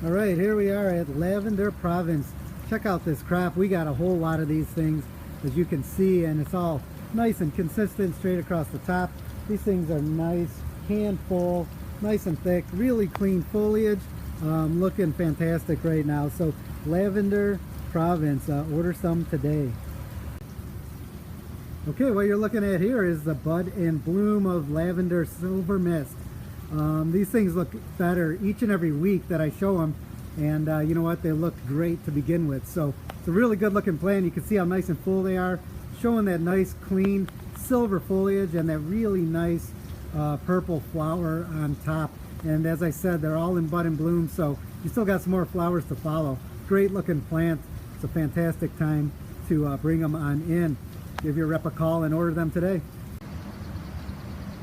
All right, here we are at Lavender Province. Check out this crop. We got a whole lot of these things, as you can see, and it's all nice and consistent straight across the top. These things are nice, can full, nice and thick, really clean foliage, looking fantastic right now. So Lavender Province, order some today. Okay, what you're looking at here is the bud and bloom of Lavender Silver Mist. These things look better each and every week that I show them, and you know what, they look great to begin with. So it's a really good looking plant. You can see how nice and full they are, showing that nice clean silver foliage and that really nice purple flower on top. And as I said, they're all in bud and bloom, so you still got some more flowers to follow. Great looking plant. It's a fantastic time to bring them on in. Give your rep a call and order them today.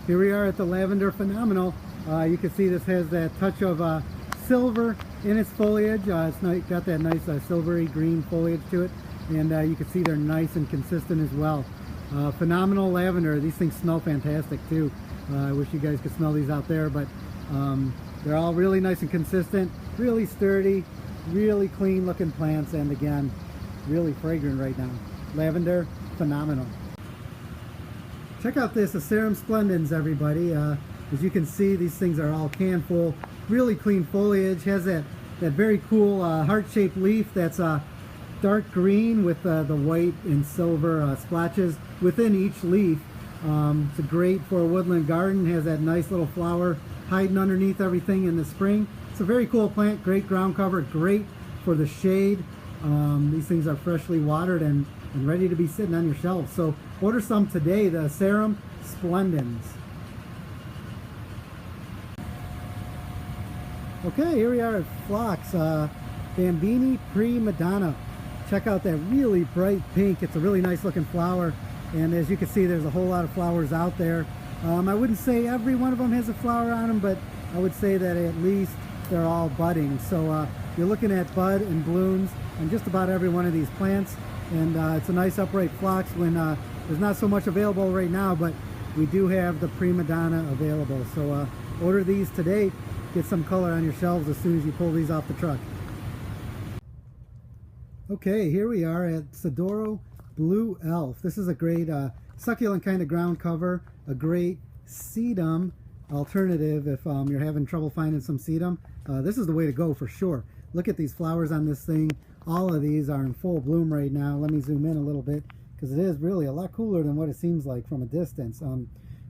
Here we are at the Lavender Phenomenal. You can see this has that touch of silver in its foliage. It's got that nice silvery green foliage to it, and you can see they're nice and consistent as well. Phenomenal lavender. These things smell fantastic too. I wish you guys could smell these out there, but they're all really nice and consistent, really sturdy, really clean looking plants, and again, really fragrant right now. Lavender Phenomenal. Check out this Asarum Splendens, everybody. As you can see, these things are all can full, really clean foliage. Has that very cool heart-shaped leaf that's dark green with the white and silver splotches within each leaf. It's great for a woodland garden. Has that nice little flower hiding underneath everything in the spring. It's a very cool plant, great ground cover, great for the shade. These things are freshly watered and ready to be sitting on your shelves. So order some today, the Asarum Splendens. Okay, here we are at Phlox, Bambini Prima Donna. Check out that really bright pink. It's a really nice looking flower, and as you can see, there's a whole lot of flowers out there. I wouldn't say every one of them has a flower on them, but I would say that at least they're all budding. So you're looking at bud and blooms on just about every one of these plants, and it's a nice upright phlox when there's not so much available right now, but we do have the Prima Donna available. So order these today. Get some color on your shelves as soon as you pull these off the truck. Okay, here we are at Sidoro Blue Elf. This is a great succulent kind of ground cover, a great sedum alternative if you're having trouble finding some sedum. This is the way to go for sure. Look at these flowers on this thing. All of these are in full bloom right now. Let me zoom in a little bit because it is really a lot cooler than what it seems like from a distance.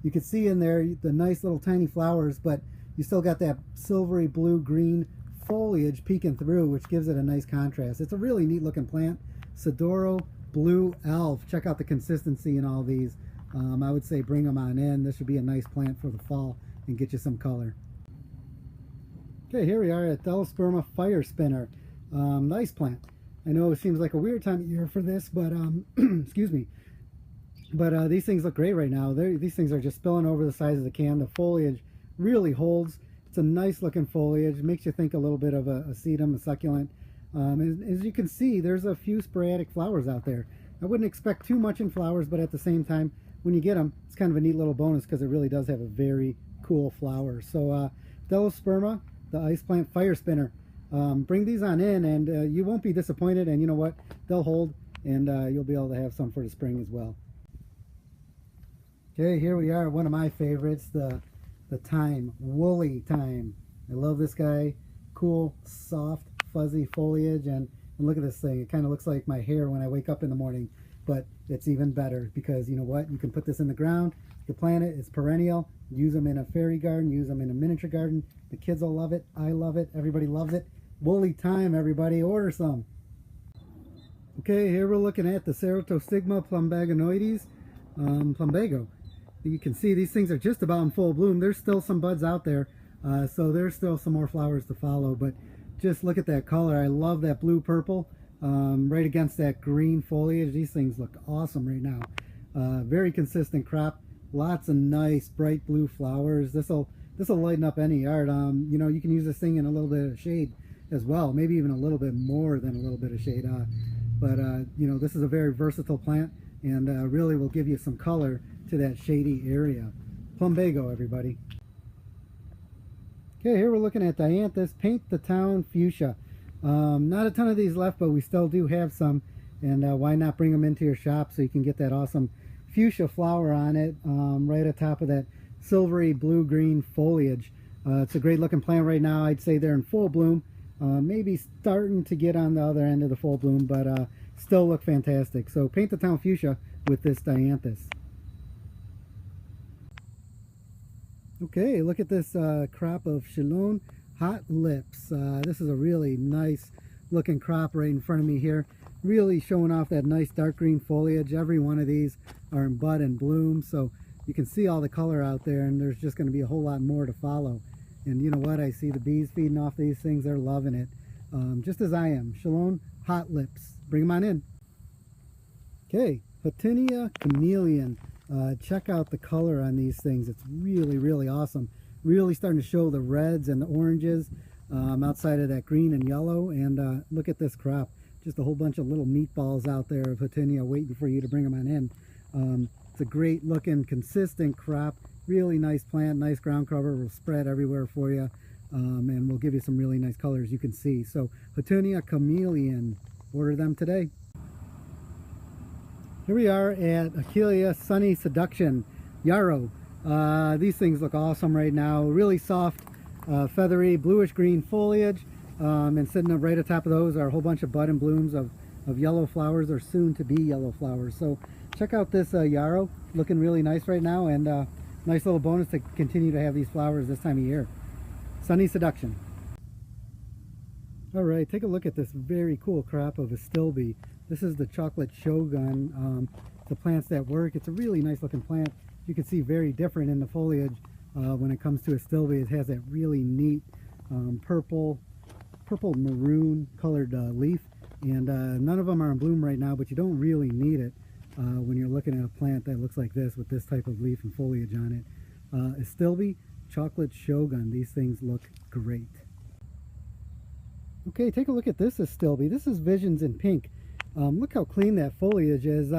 You can see in there the nice little tiny flowers, but you still got that silvery blue green foliage peeking through, which gives it a nice contrast. It's a really neat looking plant. Sidoro Blue Elf. Check out the consistency in all these. I would say bring them on in. This should be a nice plant for the fall and get you some color. Okay, here we are at Delosperma Fire Spinner. Nice plant. I know it seems like a weird time of year for this, but excuse me. But these things look great right now. These things are just spilling over the sides of the can. The foliage really holds. It's a nice looking foliage. It makes you think a little bit of a sedum, a succulent. As you can see, there's a few sporadic flowers out there. I wouldn't expect too much in flowers, but at the same time, when you get them, it's kind of a neat little bonus because it really does have a very cool flower. So Delosperma, the ice plant fire spinner. Bring these on in, and you won't be disappointed, and you know what? They'll hold, and you'll be able to have some for the spring as well. Okay, here we are, one of my favorites, the thyme, woolly thyme. I love this guy. Cool, soft, fuzzy foliage, and look at this thing. It kind of looks like my hair when I wake up in the morning, but it's even better because you know what? You can put this in the ground, you can plant it, it's perennial, use them in a fairy garden, use them in a miniature garden. The kids will love it, I love it, everybody loves it. Woolly thyme, everybody, order some. Okay, here we're looking at the Ceratostigma plumbagonoides, plumbago. You can see these things are just about in full bloom. There's still some buds out there, so there's still some more flowers to follow, but just look at that color. I love that blue purple right against that green foliage. These things look awesome right now. Very consistent crop, lots of nice bright blue flowers. This'll lighten up any yard. You know, you can use this thing in a little bit of shade as well, maybe even a little bit more than a little bit of shade. You know, this is a very versatile plant, and really will give you some color to that shady area. Plumbago, everybody. Okay. Okay, here we're looking at Dianthus Paint the Town Fuchsia. Not a ton of these left, but we still do have some, and why not bring them into your shop so you can get that awesome fuchsia flower on it, right atop of that silvery blue-green foliage. It's a great looking plant right now. I'd say they're in full bloom, maybe starting to get on the other end of the full bloom, but still look fantastic. So Paint the Town Fuchsia with this Dianthus. Okay, look at this crop of Chalone Hot Lips. This is a really nice looking crop right in front of me here. Really showing off that nice dark green foliage. Every one of these are in bud and bloom, so you can see all the color out there, and there's just going to be a whole lot more to follow. And you know what? I see the bees feeding off these things. They're loving it, just as I am. Chalone Hot Lips. Bring them on in. Okay, Perennial Chameleon. Check out the color on these things. It's really, really awesome. Really starting to show the reds and the oranges outside of that green and yellow. And look at this crop. Just a whole bunch of little meatballs out there of Perennial waiting for you to bring them on in. It's a great looking, consistent crop. Really nice plant, nice ground cover. Will spread everywhere for you, and will give you some really nice colors you can see. So Perennial Chameleon, order them today. Here we are at Achillea Sunny Seduction Yarrow. These things look awesome right now. Really soft, feathery, bluish green foliage. And sitting up right atop of those are a whole bunch of bud and blooms of yellow flowers, or soon to be yellow flowers. So check out this yarrow, looking really nice right now, and nice little bonus to continue to have these flowers this time of year. Sunny Seduction. All right, take a look at this very cool crop of Astilbe. This is the chocolate shogun. The plants that work. It's a really nice looking plant. You can see very different in the foliage when it comes to Astilbe. It has that really neat purple maroon colored leaf, and none of them are in bloom right now, but you don't really need it when you're looking at a plant that looks like this with this type of leaf and foliage on it. Astilbe chocolate shogun. These things look great. Okay, take a look at this Astilbe. This is Visions in Pink. Look how clean that foliage is.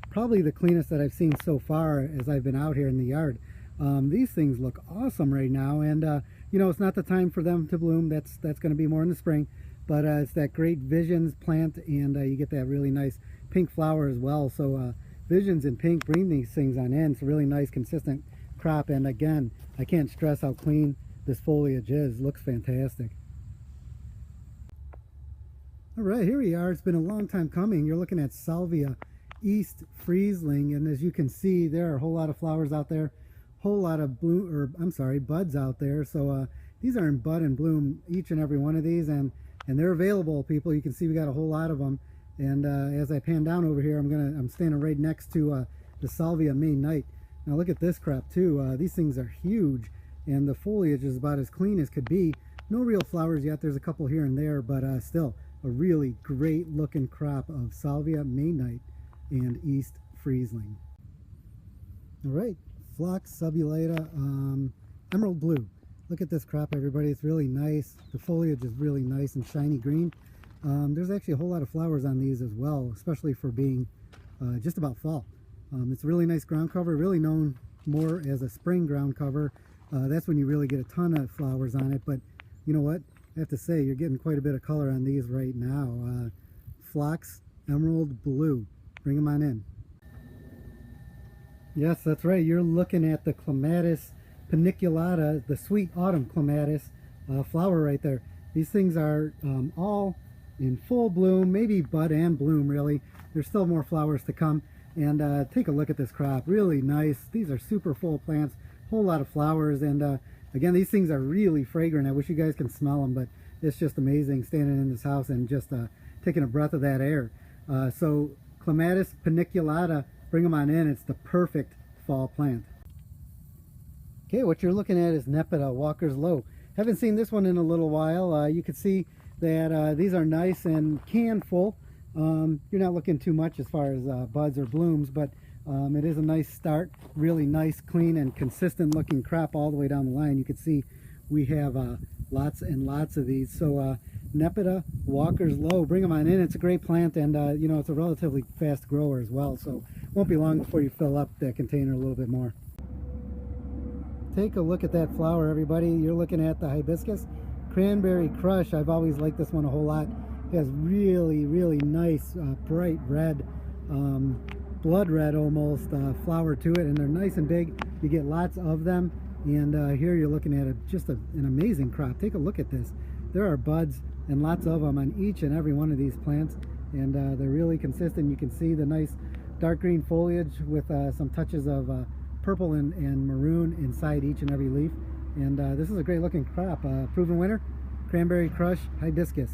Probably the cleanest that I've seen so far as I've been out here in the yard. These things look awesome right now, and you know, it's not the time for them to bloom. That's going to be more in the spring, but it's that great Visions plant, and you get that really nice pink flower as well. So Visions in Pink, bring these things on in. It's a really nice consistent crop, and again, I can't stress how clean this foliage is. Looks fantastic. All right, here we are. It's been a long time coming. You're looking at Salvia East Friesling, and as you can see, there are a whole lot of flowers out there, whole lot of buds out there. So these are in bud and bloom, each and every one of these, and they're available, people. You can see we got a whole lot of them. And as I pan down over here, I'm standing right next to the Salvia May Night. Now look at this crop too. These things are huge, and the foliage is about as clean as could be. No real flowers yet. There's a couple here and there, but still a really great looking crop of Salvia May Night and East Friesling. All right, Phlox subulata emerald blue. Look at this crop, everybody. It's really nice. The foliage is really nice and shiny green. There's actually a whole lot of flowers on these as well, especially for being just about fall. It's a really nice ground cover, really known more as a spring ground cover. That's when you really get a ton of flowers on it, but you know what? I have to say, you're getting quite a bit of color on these right now. Phlox emerald blue. Bring them on in. Yes, that's right. You're looking at the Clematis paniculata, the sweet autumn clematis flower right there. These things are all in full bloom, maybe bud and bloom really. There's still more flowers to come. And take a look at this crop. Really nice. These are super full plants, whole lot of flowers, and again, these things are really fragrant. I wish you guys can smell them, but it's just amazing standing in this house and just taking a breath of that air. So Clematis paniculata, bring them on in. It's the perfect fall plant. Okay, what you're looking at is Nepeta Walker's Low. Haven't seen this one in a little while. You can see that these are nice and can full. You're not looking too much as far as buds or blooms, but it is a nice start. Really nice, clean, and consistent looking crop all the way down the line. You can see we have lots and lots of these. So Nepeta Walker's Low, bring them on in. It's a great plant, and you know, it's a relatively fast grower as well, so it won't be long before you fill up that container a little bit more. Take a look at that flower, everybody. You're looking at the hibiscus cranberry crush. I've always liked this one a whole lot. It has really, really nice bright red, blood red almost flower to it, and they're nice and big. You get lots of them, and here you're looking at just an amazing crop. Take a look at this. There are buds and lots of them on each and every one of these plants, and they're really consistent. You can see the nice dark green foliage with some touches of purple and maroon inside each and every leaf. And this is a great looking crop. Proven winner, cranberry crush hibiscus.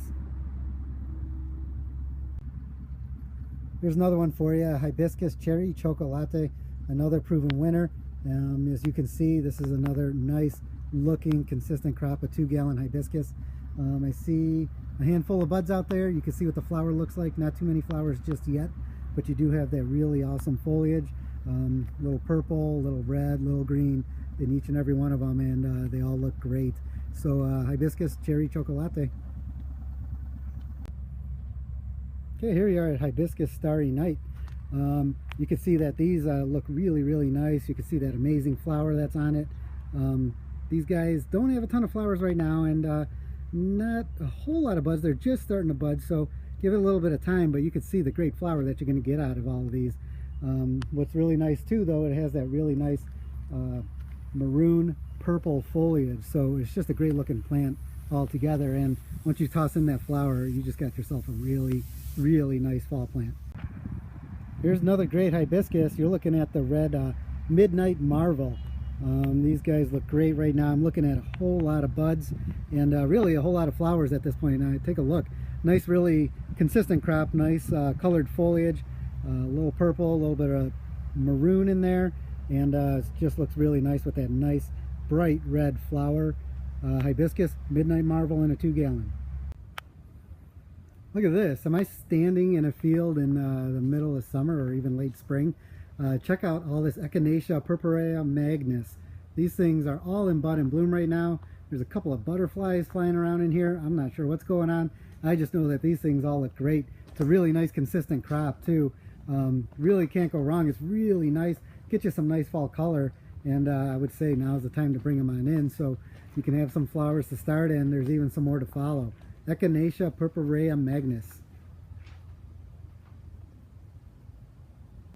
Here's another one for you, hibiscus cherry chocolate, another proven winner. As you can see, this is another nice looking consistent crop of 2-gallon hibiscus. I see a handful of buds out there. You can see what the flower looks like. Not too many flowers just yet, but you do have that really awesome foliage. Little purple, little red, little green in each and every one of them, and they all look great. So hibiscus cherry chocolate. Okay, here you are at hibiscus starry night. You can see that these look really, really nice. You can see that amazing flower that's on it. These guys don't have a ton of flowers right now, and not a whole lot of buds. They're just starting to bud, so give it a little bit of time, but you can see the great flower that you're going to get out of all of these. What's really nice too, though, it has that really nice maroon purple foliage, so it's just a great looking plant altogether. And once you toss in that flower, you just got yourself a really, really nice fall plant. Here's another great hibiscus. You're looking at the red Midnight Marvel. These guys look great right now. I'm looking at a whole lot of buds and really a whole lot of flowers at this point. Now take a look. Nice, really consistent crop. Nice colored foliage. A little purple, a little bit of maroon in there, and it just looks really nice with that nice bright red flower. Hibiscus Midnight Marvel in a 2-gallon. Look at this. Am I standing in a field in the middle of summer or even late spring? Check out all this Echinacea purpurea magnus. These things are all in bud and bloom right now. There's a couple of butterflies flying around in here. I'm not sure what's going on. I just know that these things all look great. It's a really nice consistent crop too. Really can't go wrong. It's really nice. Get you some nice fall color, and I would say now's the time to bring them on in so you can have some flowers to start, and there's even some more to follow. Echinacea purpurea magnus.